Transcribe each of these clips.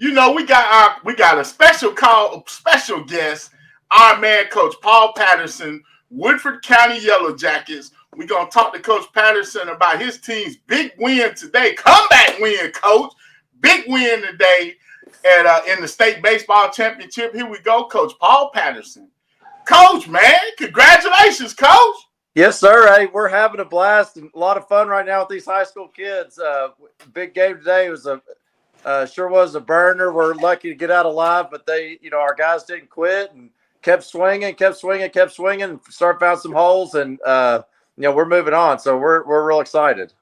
we got a special guest, our man Coach Paul Patterson, Woodford County Yellow Jackets. We're gonna talk to Coach Patterson about his team's big win today, comeback win, Coach. Big win today at in the state baseball championship. Here we go, Coach Paul Patterson. Coach, man, congratulations, Coach. Yes, sir. Hey, we're having a blast and a lot of fun right now with these high school kids. Big game today was sure was a burner. We're lucky to get out alive, but our guys didn't quit and kept swinging, and found some holes, and we're moving on. So we're real excited.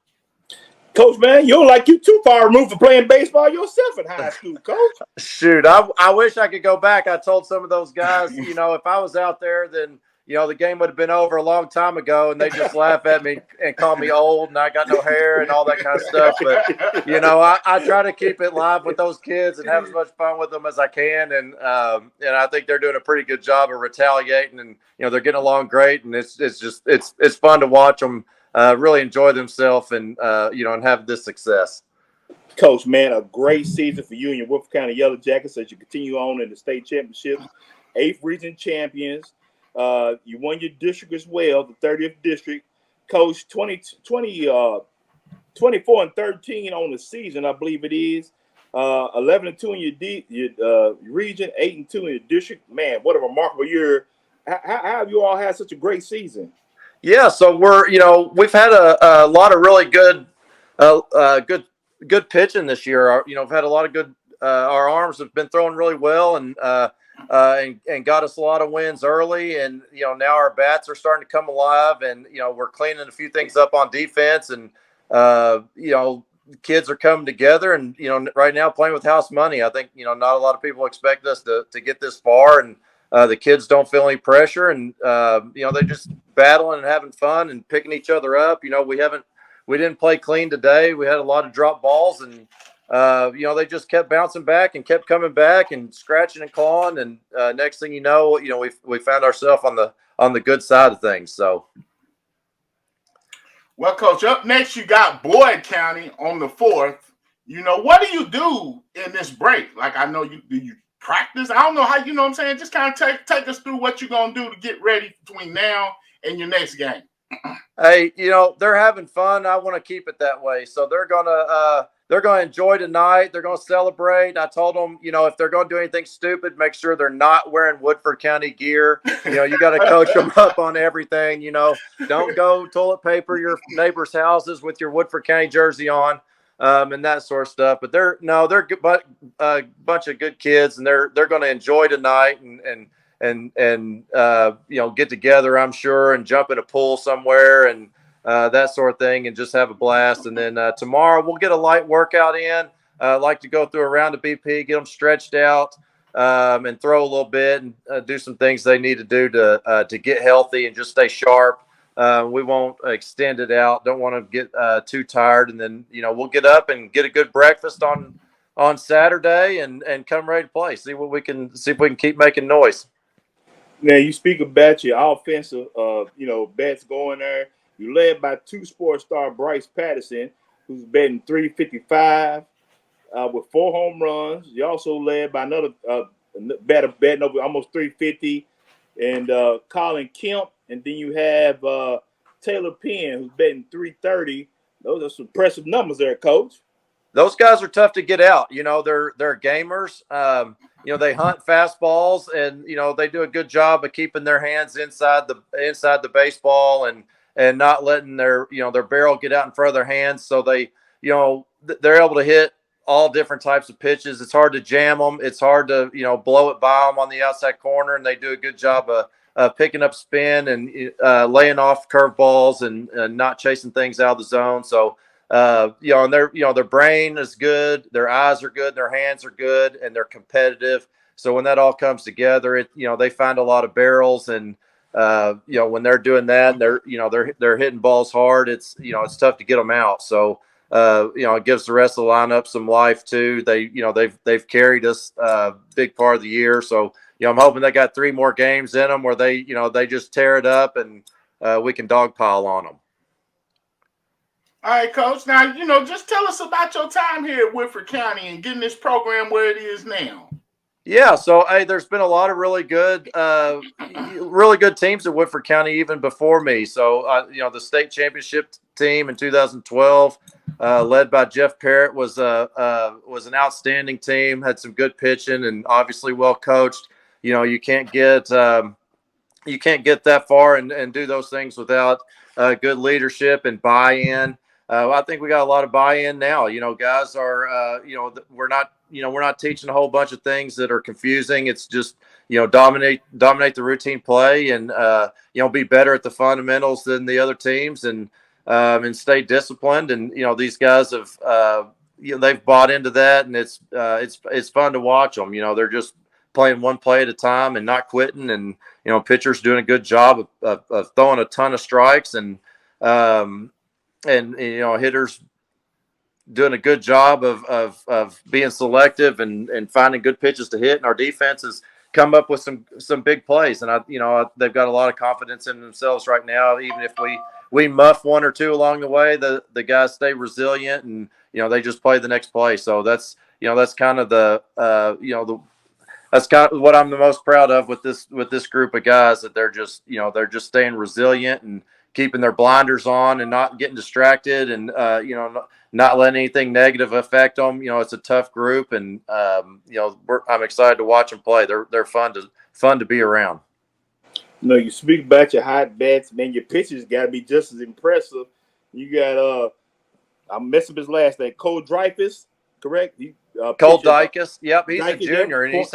Coach, man, you're like you too far removed from playing baseball yourself in high school, Coach. Shoot, I wish I could go back. I told some of those guys, if I was out there, then the game would have been over a long time ago, and they just laugh at me and call me old, and I got no hair and all that kind of stuff. But I try to keep it live with those kids and have as much fun with them as I can, and I think they're doing a pretty good job of retaliating, and they're getting along great, and it's fun to watch them really enjoy themselves and and have this success. Coach, man, a great season for you and your Woodford County Yellow Jackets as you continue on in the state championships, 8th region champions. You won your district as well, the 30th district. Coach, 24 and 13 on the season, I believe it is. 11 and 2 in your region, 8 and 2 in your district. Man, what a remarkable year! How have you all had such a great season? Yeah, so we've had a lot of really good pitching this year. We've had a lot of good. Our arms have been throwing really well, and got us a lot of wins early, and now our bats are starting to come alive, and we're cleaning a few things up on defense, and kids are coming together, and right now playing with house money. I think not a lot of people expect us to get this far, and the kids don't feel any pressure, and they're just battling and having fun and picking each other up. We didn't play clean today. We had a lot of drop balls, and they just kept bouncing back and kept coming back and scratching and clawing. And next thing you know, we found ourselves on the good side of things. So, well, Coach, up next you got Boyd County on the 4th. What do you do in this break? Like, I know do you practice? I don't know how. What I'm saying. Just kind of take us through what you're gonna do to get ready between now and your next game. Hey, they're having fun. I want to keep it that way. So they're gonna enjoy tonight. They're gonna celebrate. I told them, if they're gonna do anything stupid, make sure they're not wearing Woodford County gear. You got to coach them up on everything. Don't go toilet paper your neighbors' houses with your Woodford County jersey on, and that sort of stuff. But they're good, but a bunch of good kids, and they're gonna enjoy tonight and get together, I'm sure, and jump in a pool somewhere and that sort of thing, and just have a blast. And then tomorrow we'll get a light workout in. Like to go through a round of BP, get them stretched out, and throw a little bit, and do some things they need to do to get healthy and just stay sharp. We won't extend it out. Don't want to get too tired. And then we'll get up and get a good breakfast on Saturday and come ready to play. See if we can keep making noise. Now, you speak about your offensive, bats going there. You led by 2 sports star Bryce Patterson, who's batting .355 with 4 home runs. You also led by another batter batting over almost .350, and Colin Kemp. And then you have Taylor Penn, who's batting .330. Those are some impressive numbers there, Coach. Those guys are tough to get out. They're gamers. They hunt fastballs, and they do a good job of keeping their hands inside the baseball and not letting their barrel get out in front of their hands. So they're able to hit all different types of pitches. It's hard to jam them. It's hard to blow it by them on the outside corner, and they do a good job of picking up spin and laying off curveballs and not chasing things out of the zone. So. And their brain is good, their eyes are good, their hands are good, and they're competitive. So when that all comes together, they find a lot of barrels, and when they're doing that, they're hitting balls hard. It's tough to get them out. So it gives the rest of the lineup some life too. They've carried us a big part of the year. So I'm hoping they got 3 more games in them where they just tear it up and we can dogpile on them. All right, Coach. Now, just tell us about your time here at Woodford County and getting this program where it is now. Yeah, so hey, there's been a lot of really good teams at Woodford County even before me. So the state championship team in 2012, led by Jeff Parrott, was an outstanding team. Had some good pitching and obviously well coached. You can't get that far and do those things without good leadership and buy-in. I think we got a lot of buy-in now. Guys are, we're not teaching a whole bunch of things that are confusing. It's just, dominate the routine play and, be better at the fundamentals than the other teams and stay disciplined. And, these guys have, they've bought into that, and it's fun to watch them. They're just playing one play at a time and not quitting. And, pitchers doing a good job of throwing a ton of strikes and hitters doing a good job of being selective and finding good pitches to hit. And our defense has come up with some big plays. And they've got a lot of confidence in themselves right now. Even if we muff one or two along the way, the guys stay resilient and, they just play the next play. So that's kind of that's kind of what I'm the most proud of with this group of guys, that they're just staying resilient and keeping their blinders on and not getting distracted and not letting anything negative affect them. It's a tough group, and I'm excited to watch them play. They're fun to be around. You speak about your hot bats, man. Your pitchers got to be just as impressive. You got I'm messing up his last name, Cole Dreyfus, correct? Cole Dykes. Yep, he's Dykes, a junior, and he's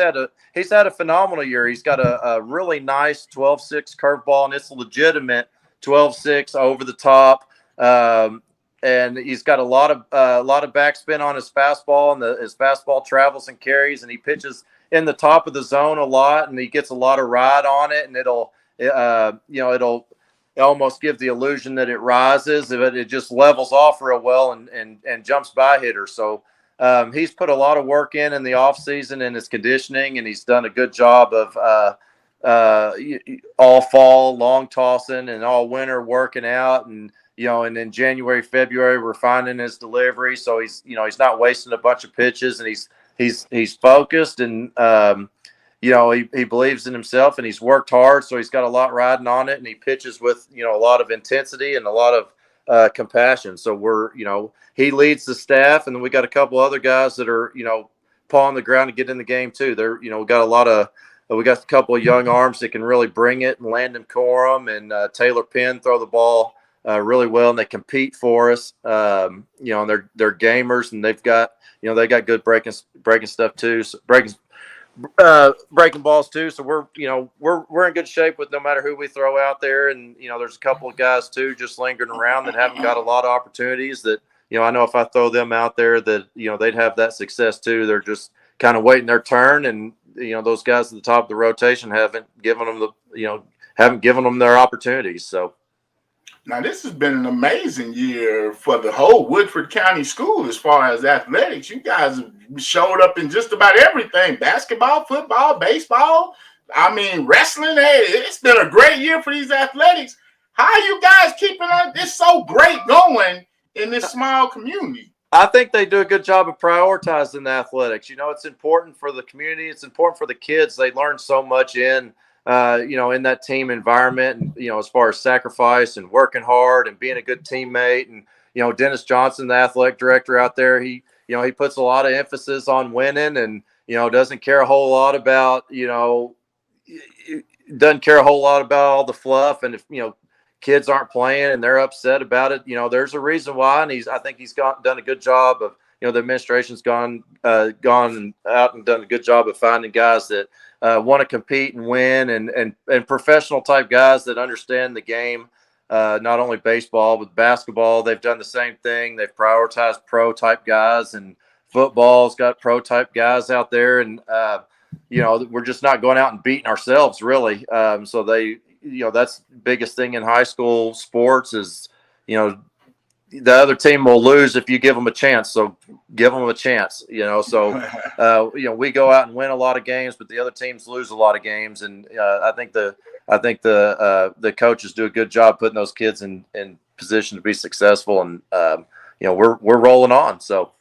had a phenomenal year. He's got a really nice 12-6 curveball, and it's legitimate 12-6 over the top. And he's got a lot of backspin on his fastball, and his fastball travels and carries, and he pitches in the top of the zone a lot, and he gets a lot of ride on it, and it'll almost give the illusion that it rises, but it just levels off real well and jumps by hitters. So. He's put a lot of work in the off season in his conditioning, and he's done a good job of all fall long tossing and all winter working out, and and in January, February refining his delivery. So he's not wasting a bunch of pitches, and he's focused, and he believes in himself, and he's worked hard. So he's got a lot riding on it, and he pitches with a lot of intensity and a lot of compassion. So he leads the staff, and then we got a couple other guys that are, pawing the ground to get in the game too. We got a couple of young arms that can really bring it, and Landon Corum and Taylor Penn throw the ball really well, and they compete for us. And they're gamers, and they got good breaking stuff too. So breaking balls too. So we're in good shape with no matter who we throw out there. And, there's a couple of guys too, just lingering around that haven't got a lot of opportunities that, I know if I throw them out there that, they'd have that success too. They're just kind of waiting their turn. And, those guys at the top of the rotation haven't given them their opportunities. So. Now, this has been an amazing year for the whole Woodford County School as far as athletics. You guys have showed up in just about everything: basketball, football, baseball. Wrestling. Hey, it's been a great year for these athletics. How are you guys keeping this so great going in this small community? I think they do a good job of prioritizing the athletics. It's important for the community. It's important for the kids. They learn so much in that team environment, and, as far as sacrifice and working hard and being a good teammate. And, Dennis Johnson, the athletic director out there, he puts a lot of emphasis on winning, and, doesn't care a whole lot about, all the fluff. And if, kids aren't playing and they're upset about it, there's a reason why. And I think he's done a good job of, the administration's gone out and done a good job of finding guys that want to compete and win, and professional type guys that understand the game, not only baseball, but basketball. They've done the same thing. They've prioritized pro type guys, and football's got pro type guys out there. And, we're just not going out and beating ourselves really. So that's the biggest thing in high school sports is, the other team will lose if you give them a chance. So give them a chance, So, we go out and win a lot of games, but the other teams lose a lot of games. And I think the coaches do a good job putting those kids in position to be successful, and we're rolling on. So,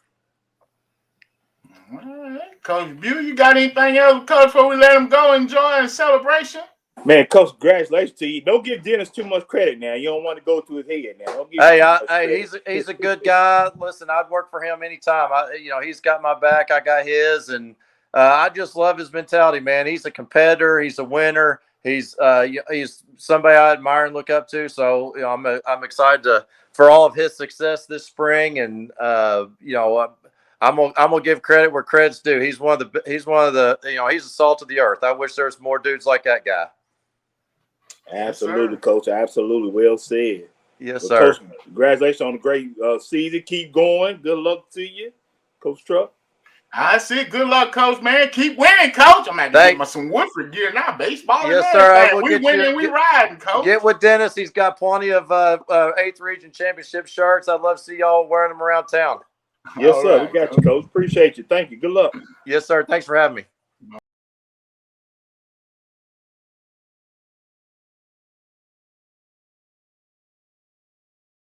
All right. Coach Bew, you got anything else, Coach, before we let him go enjoy a celebration? Man, Coach, congratulations to you. Don't give Dennis too much credit now. You don't want to go to his head now. Don't give him too much credit. He's a good guy. Listen, I'd work for him anytime. He's got my back. I got his, and I just love his mentality, man. He's a competitor. He's a winner. He's somebody I admire and look up to. So I'm excited for all of his success this spring, and I'm gonna give credit where credit's due. He's one of the he's the salt of the earth. I wish there was more dudes like that guy. Absolutely, Coach. Absolutely. Well said. Yes, sir. Coach, congratulations on a great season. Keep going. Good luck to you, Coach Truck. I see. Good luck, Coach, man. Keep winning, Coach. I'm going to get some Woodford gear now. Baseball. Yes, sir. We winning, we riding, Coach. Get with Dennis. He's got plenty of 8th Region Championship shirts. I'd love to see y'all wearing them around town. Yes, sir. We got you, Coach. Appreciate you. Thank you. Good luck. Yes, sir. Thanks for having me.